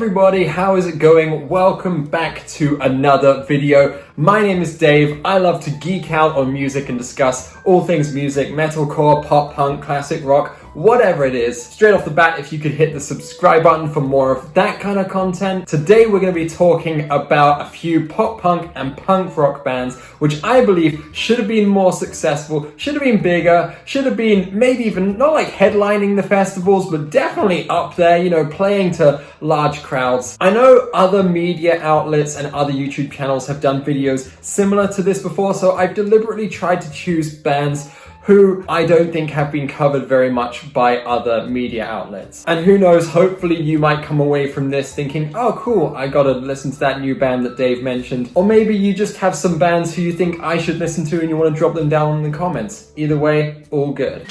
everybody, how is it going? Welcome back to another video. My name is Dave. I love to geek out on music and discuss all things music, metalcore, pop punk, classic rock, whatever it is. Straight off the bat, if you could hit the subscribe button for more of that kind of content. Today we're going to be talking about a few pop punk and punk rock bands which I believe should have been more successful, should have been bigger, should have been maybe even not like headlining the festivals, but definitely up there, you know, playing to large crowds. I know other media outlets and other YouTube channels have done videos similar to this before, so I've deliberately tried to choose bands who I don't think have been covered very much by other media outlets. And who knows, hopefully you might come away from this thinking, oh cool, I gotta listen to that new band that Dave mentioned. Or maybe you just have some bands who you think I should listen to and you want to drop them down in the comments. Either way, all good.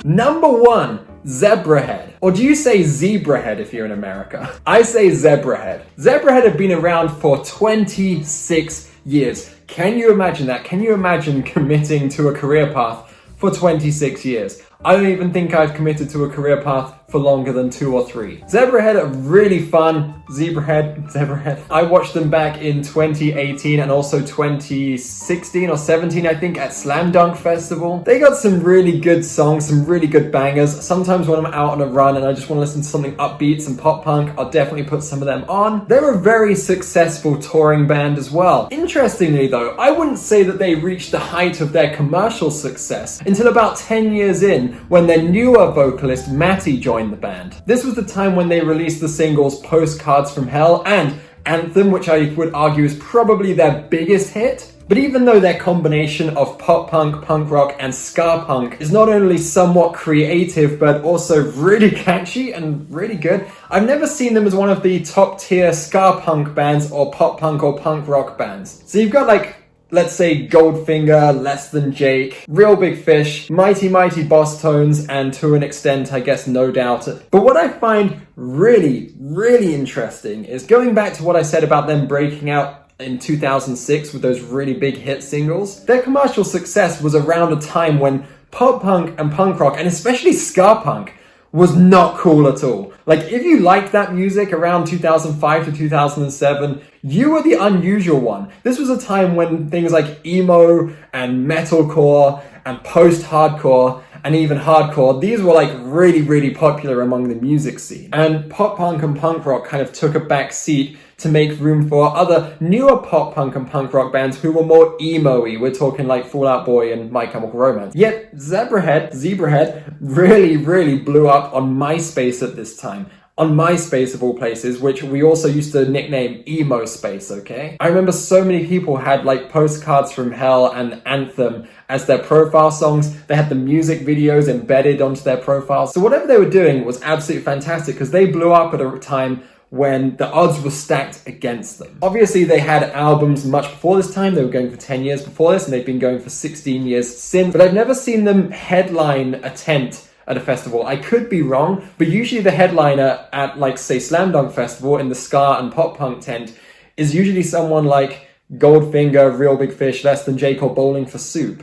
Number 1. Zebrahead. Or do you say Zebrahead if you're in America? I say Zebrahead. Zebrahead have been around for 26 years. Can you imagine that? Can you imagine committing to a career path for 26 years? I don't even think I've committed to a career path for longer than 2 or 3. Zebrahead are really fun. Zebrahead. I watched them back in 2018 and also 2016 or 17, I think, at Slam Dunk Festival. They got some really good songs, some really good bangers. Sometimes when I'm out on a run and I just want to listen to something upbeat, some pop punk, I'll definitely put some of them on. They're a very successful touring band as well. Interestingly though, I wouldn't say that they reached the height of their commercial success until about 10 years in, when their newer vocalist Matty joined the band. This was the time when they released the singles Postcards from Hell and Anthem, which I would argue is probably their biggest hit. But even though their combination of pop punk, punk rock, and ska punk is not only somewhat creative, but also really catchy and really good, I've never seen them as one of the top tier ska punk bands or pop punk or punk rock bands. So you've got like, let's say Goldfinger, Less Than Jake, Real Big Fish, Mighty Mighty Boss Tones, and to an extent, I guess, No Doubt. But what I find really, really interesting is going back to what I said about them breaking out in 2006 with those really big hit singles. Their commercial success was around a time when pop punk and punk rock, and especially ska punk, was not cool at all. Like, if you liked that music around 2005 to 2007, you were the unusual one. This was a time when things like emo and metalcore and post-hardcore and even hardcore, these were like really, really popular among the music scene. And pop punk and punk rock kind of took a back seat to make room for other newer pop punk and punk rock bands who were more emo-y. We're talking like Fall Out Boy and My Chemical Romance. Yet Zebrahead really, really blew up on MySpace at this time. On MySpace of all places, which we also used to nickname Emo Space, okay? I remember so many people had like Postcards from Hell and Anthem as their profile songs. They had the music videos embedded onto their profiles. So whatever they were doing was absolutely fantastic because they blew up at a time when the odds were stacked against them. Obviously, they had albums much before this time. They were going for 10 years before this, and they've been going for 16 years since. But I've never seen them headline a tent at a festival. I could be wrong, but usually the headliner at, like, say, Slam Dunk Festival in the ska and pop punk tent is usually someone like Goldfinger, Real Big Fish, Less Than Jake, or Bowling for Soup.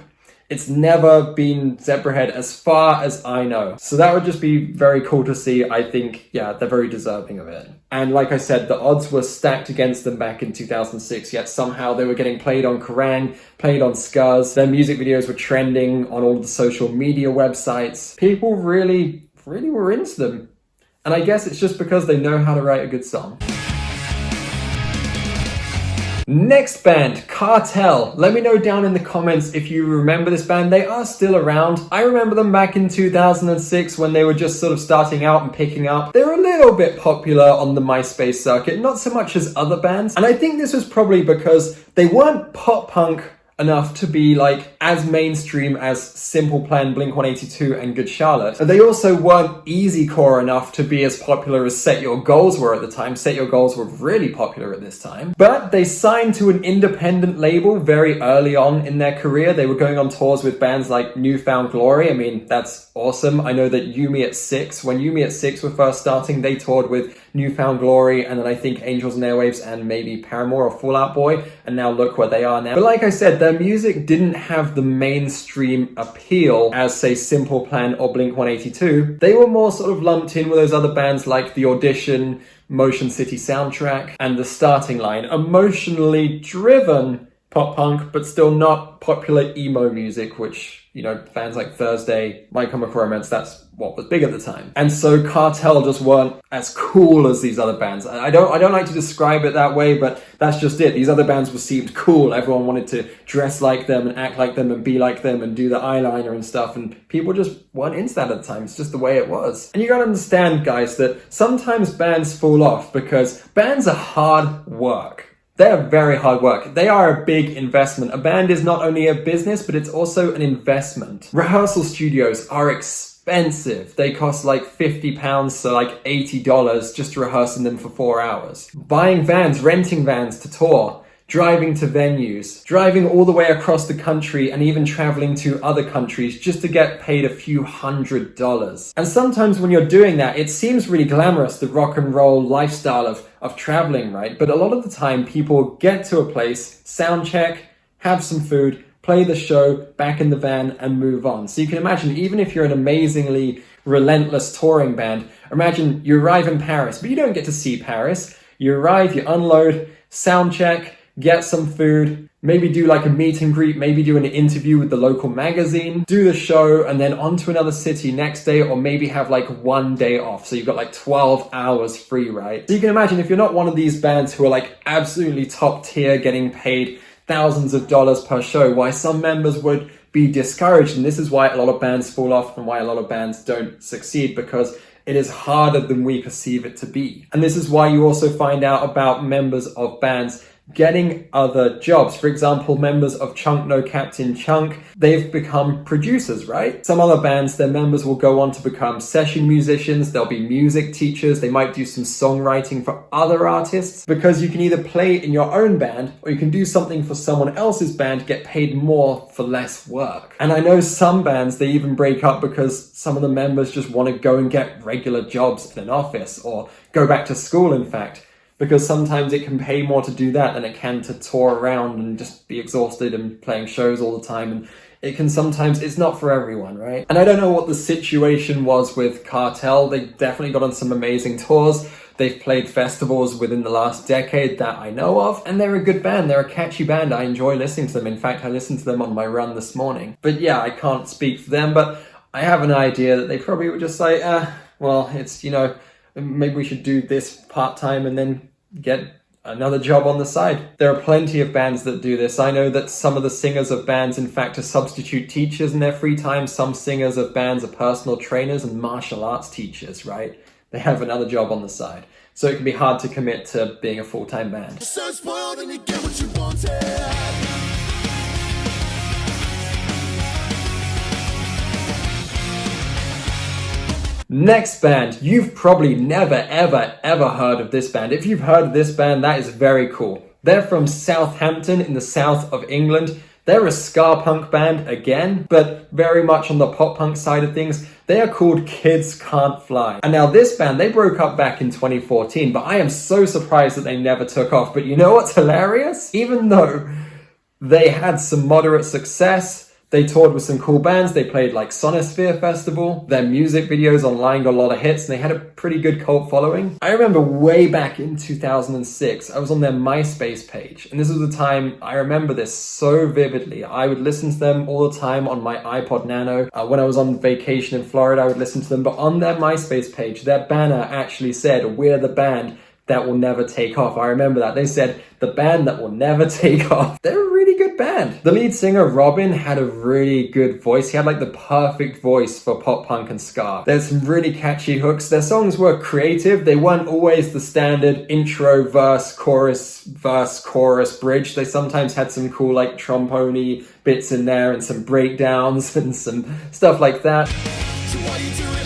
It's never been Zebrahead as far as I know. So that would just be very cool to see. I think, yeah, they're very deserving of it. And like I said, the odds were stacked against them back in 2006, yet somehow they were getting played on Kerrang, played on Scuzz. Their music videos were trending on all the social media websites. People really, really were into them. And I guess it's just because they know how to write a good song. Next band, Cartel. Let me know down in the comments if you remember this band. They are still around. I remember them back in 2006 when they were just sort of starting out and picking up. They were a little bit popular on the MySpace circuit, not so much as other bands. And I think this was probably because they weren't pop punk enough to be like as mainstream as Simple Plan, Blink-182 and Good Charlotte. They also weren't easycore enough to be as popular as Set Your Goals were at the time. Set Your Goals were really popular at this time. But they signed to an independent label very early on in their career. They were going on tours with bands like New Found Glory. I mean, that's awesome. I know that You Me at Six, when You Me at Six were first starting, they toured with New Found Glory, and then I think Angels and Airwaves and maybe Paramore or Fall Out Boy, and now look where they are now. But like I said, their music didn't have the mainstream appeal as, say, Simple Plan or Blink-182. They were more sort of lumped in with those other bands like The Audition, Motion City Soundtrack, and The Starting Line. Emotionally driven pop punk, but still not popular emo music, which, you know, fans like Thursday, My Chemical Romance, that's what was big at the time. And so Cartel just weren't as cool as these other bands. I don't like to describe it that way, but that's just it. These other bands were seemed cool. Everyone wanted to dress like them and act like them and be like them and do the eyeliner and stuff, and people just weren't into that at the time. It's just the way it was. And you gotta understand, guys, that sometimes bands fall off because bands are hard work. They're very hard work. They are a big investment. A band is not only a business, but it's also an investment. Rehearsal studios are expensive. They cost like £50 to like $80 just to rehearse in them for 4 hours. Buying vans, renting vans to tour, driving to venues, driving all the way across the country and even traveling to other countries just to get paid a few $100s. And sometimes when you're doing that, it seems really glamorous, the rock and roll lifestyle of traveling, right? But a lot of the time people get to a place, sound check, have some food, play the show, back in the van and move on. So you can imagine, even if you're an amazingly relentless touring band, imagine you arrive in Paris, but you don't get to see Paris. You arrive, you unload, sound check, get some food, maybe do like a meet and greet, maybe do an interview with the local magazine, do the show, and then on to another city next day, or maybe have like 1 day off. So you've got like 12 hours free, right? So you can imagine if you're not one of these bands who are like absolutely top tier, getting paid thousands of dollars per show, why some members would be discouraged. And this is why a lot of bands fall off and why a lot of bands don't succeed, because it is harder than we perceive it to be. And this is why you also find out about members of bands getting other jobs. For example, members of Chunk No Captain Chunk, they've become producers, right? Some other bands, their members will go on to become session musicians, they'll be music teachers, they might do some songwriting for other artists, because you can either play in your own band or you can do something for someone else's band, get paid more for less work. And I know some bands, they even break up because some of the members just want to go and get regular jobs in an office or go back to school, in fact. Because sometimes it can pay more to do that than it can to tour around and just be exhausted and playing shows all the time. And it can sometimes, it's not for everyone, right? And I don't know what the situation was with Cartel. They definitely got on some amazing tours. They've played festivals within the last decade that I know of. And they're a good band. They're a catchy band. I enjoy listening to them. In fact, I listened to them on my run this morning. But yeah, I can't speak for them, but I have an idea that they probably would just say, well, it's, you know, maybe we should do this part-time and then get another job on the side. There are plenty of bands that do this. I know that some of the singers of bands, in fact, are substitute teachers in their free time. Some singers of bands are personal trainers and martial arts teachers, right? They have another job on the side. So it can be hard to commit to being a full-time band. So spoiled and you get what you wanted. Next band, you've probably never, ever, ever heard of this band. If you've heard of this band, that is very cool. They're from Southampton in the south of England. They're a ska punk band again, but very much on the pop punk side of things. They are called Cant Fly. And now this band, they broke up back in 2014, but I am so surprised that they never took off. But you know what's hilarious? Even though they had some moderate success, they toured with some cool bands. They played like Sonisphere Festival. Their music videos online got a lot of hits and they had a pretty good cult following. I remember way back in 2006, I was on their MySpace page. And this was the time, I remember this so vividly. I would listen to them all the time on my iPod Nano. When I was on vacation in Florida, I would listen to them. But on their MySpace page, their banner actually said, "We're the band that will never take off." I remember that. They said, "The band that will never take off." They're a really good band. The lead singer, Robin, had a really good voice. He had like the perfect voice for pop punk and ska. There's some really catchy hooks. Their songs were creative. They weren't always the standard intro, verse, chorus, bridge. They sometimes had some cool like trombone bits in there and some breakdowns and some stuff like that. So why you do it?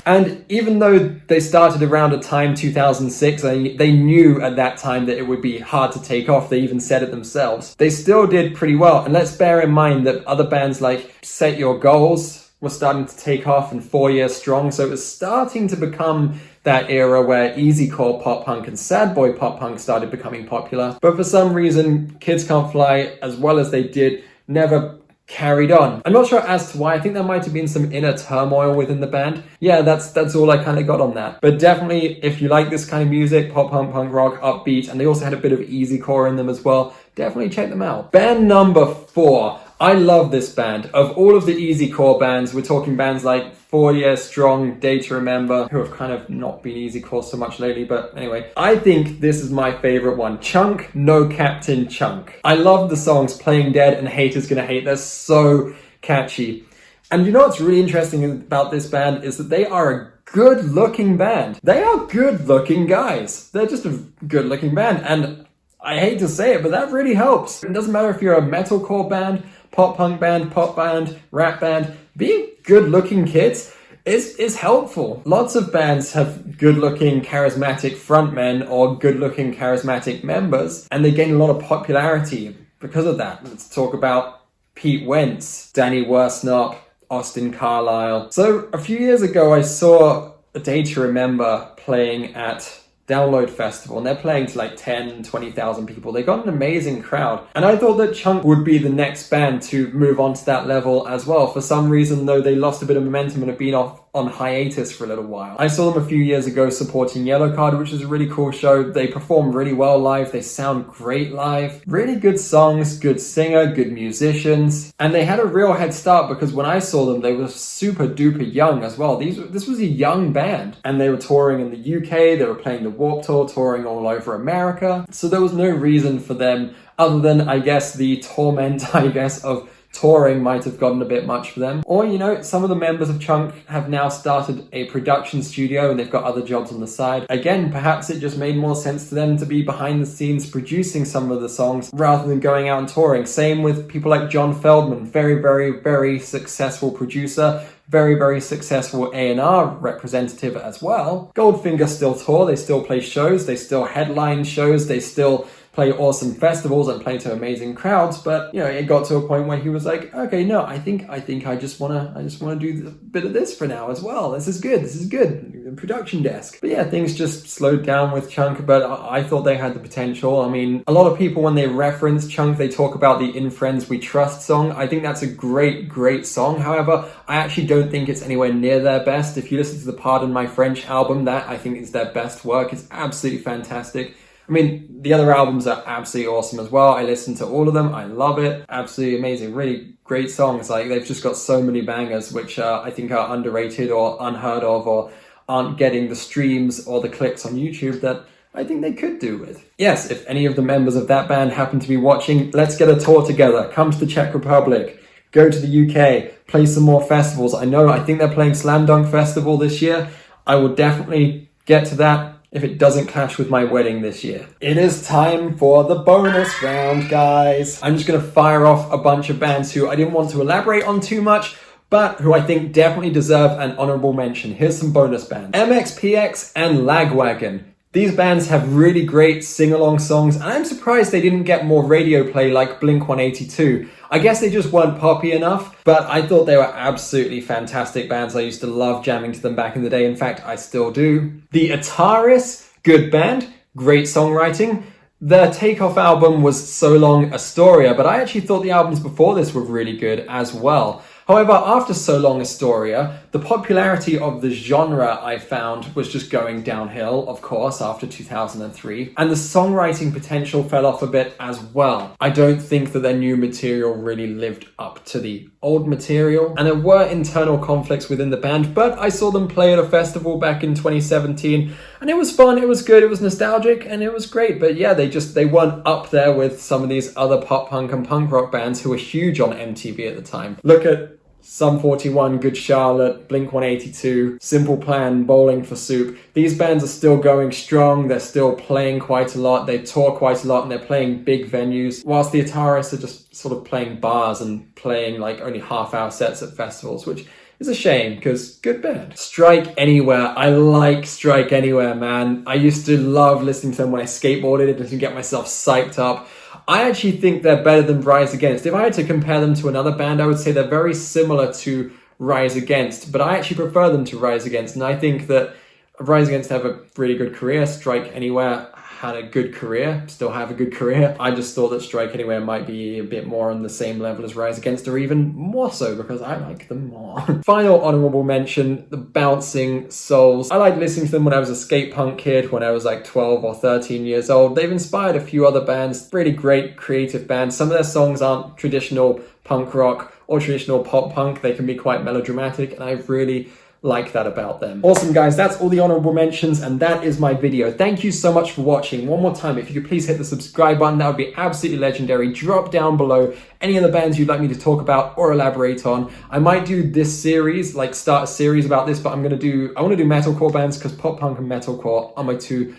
And even though they started around a time, 2006, they knew at that time that it would be hard to take off. They even said it themselves. They still did pretty well. And let's bear in mind that other bands like Set Your Goals, was starting to take off and 4 Years Strong. So it was starting to become that era where easycore pop punk and sad boy pop punk started becoming popular. But for some reason, Kids Can't Fly, as well as they did, never carried on. I'm not sure as to why. I think there might have been some inner turmoil within the band. Yeah, that's all I kind of got on that. But definitely, if you like this kind of music, pop punk, punk rock, upbeat, and they also had a bit of easycore in them as well, definitely check them out. Band number 4. I love this band. Of all of the easycore bands, we're talking bands like 4 Years Strong, Day to Remember, who have kind of not been easycore so much lately, but anyway. I think this is my favorite one. Chunk, No Captain Chunk. I love the songs Playing Dead and Haters Gonna Hate. They're so catchy. And you know what's really interesting about this band is that they are a good-looking band. They are good-looking guys. They're just a good-looking band, and I hate to say it, but that really helps. It doesn't matter if you're a metalcore band, pop punk band, pop band, rap band, being good-looking kids is helpful. Lots of bands have good-looking, charismatic frontmen or good-looking, charismatic members, and they gain a lot of popularity because of that. Let's talk about Pete Wentz, Danny Worsnop, Austin Carlisle. So a few years ago, I saw A Day to Remember playing at Download Festival, and they're playing to like 10, 20,000 people. They got an amazing crowd. And I thought that Chunk would be the next band to move on to that level as well. For some reason, though, they lost a bit of momentum and have been off on hiatus for a little while. I saw them a few years ago supporting Yellowcard, which is a really cool show. They perform really well live. They sound great live. Really good songs, good singer, good musicians. And they had a real head start because when I saw them, they were super duper young as well. This was a young band. And they were touring in the UK. They were playing the Warped Tour, touring all over America. So there was no reason for them other than, I guess, the torment, of touring might have gotten a bit much for them. Or, you know, some of the members of Chunk have now started a production studio and they've got other jobs on the side. Again, perhaps it just made more sense to them to be behind the scenes producing some of the songs rather than going out and touring. Same with people like John Feldman, very, very, very successful producer, very, very successful A&R representative as well. Goldfinger still tour, they still play shows, they still headline shows, they still play awesome festivals and play to amazing crowds, but you know, it got to a point where he was like, okay, no, I think I just wanna do a bit of this for now as well. This is good. The production desk. But yeah, things just slowed down with Chunk, but I thought they had the potential. I mean, a lot of people when they reference Chunk, they talk about the In Friends We Trust song. I think that's a great, great song. However, I actually don't think it's anywhere near their best. If you listen to the Pardon My French album, that I think is their best work. It's absolutely fantastic. I mean, the other albums are absolutely awesome as well. I listen to all of them. I love it. Absolutely amazing. Really great songs. Like, they've just got so many bangers, which I think are underrated or unheard of or aren't getting the streams or the clicks on YouTube that I think they could do with. Yes, if any of the members of that band happen to be watching, let's get a tour together. Come to the Czech Republic. Go to the UK. Play some more festivals. I think they're playing Slam Dunk Festival this year. I will definitely get to that if it doesn't clash with my wedding this year. It is time for the bonus round, guys. I'm just going to fire off a bunch of bands who I didn't want to elaborate on too much, but who I think definitely deserve an honorable mention. Here's some bonus bands. MXPX and Lagwagon. These bands have really great sing-along songs, and I'm surprised they didn't get more radio play like Blink-182. I guess they just weren't poppy enough, but I thought they were absolutely fantastic bands. I used to love jamming to them back in the day. In fact, I still do. The Ataris, good band, great songwriting. Their takeoff album was So Long Astoria, but I actually thought the albums before this were really good as well. However, after So Long Astoria, the popularity of the genre I found was just going downhill, of course, after 2003, and the songwriting potential fell off a bit as well. I don't think that their new material really lived up to the old material, and there were internal conflicts within the band, but I saw them play at a festival back in 2017, and it was fun, it was good, it was nostalgic, and it was great. But yeah, they weren't up there with some of these other pop punk and punk rock bands who were huge on MTV at the time. Look at Sum 41, Good Charlotte, Blink-182, Simple Plan, Bowling for Soup. These bands are still going strong, they're still playing quite a lot, they tour quite a lot, and they're playing big venues, whilst the Ataris are just sort of playing bars and playing like only half-hour sets at festivals, which is a shame, because good band. Strike Anywhere. I like Strike Anywhere, man. I used to love listening to them when I skateboarded and to get myself psyched up. I actually think they're better than Rise Against. If I had to compare them to another band, I would say they're very similar to Rise Against, but I actually prefer them to Rise Against, and I think that Rise Against have a really good career. Strike Anywhere had a good career, still have a good career. I just thought that Strike Anywhere might be a bit more on the same level as Rise Against, or even more so, because I like them more. Final honorable mention, the Bouncing Souls. I liked listening to them when I was a skate punk kid, when I was like 12 or 13 years old. They've inspired a few other bands, really great creative bands. Some of their songs aren't traditional punk rock or traditional pop punk. They can be quite melodramatic, and I really like that about them. Awesome, guys, that's all the honorable mentions, and that is my video. Thank you so much for watching. One more time, if you could please hit the subscribe button, that would be absolutely legendary. Drop down below any of the bands you'd like me to talk about or elaborate on. I might do this series, like start a series about this, but I want to do metalcore bands, because pop punk and metalcore are my two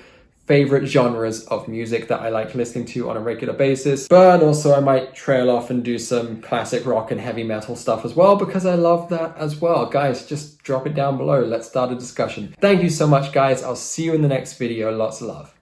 favorite genres of music that I like listening to on a regular basis. But also I might trail off and do some classic rock and heavy metal stuff as well, because I love that as well. Guys, just drop it down below. Let's start a discussion. Thank you so much, guys. I'll see you in the next video. Lots of love.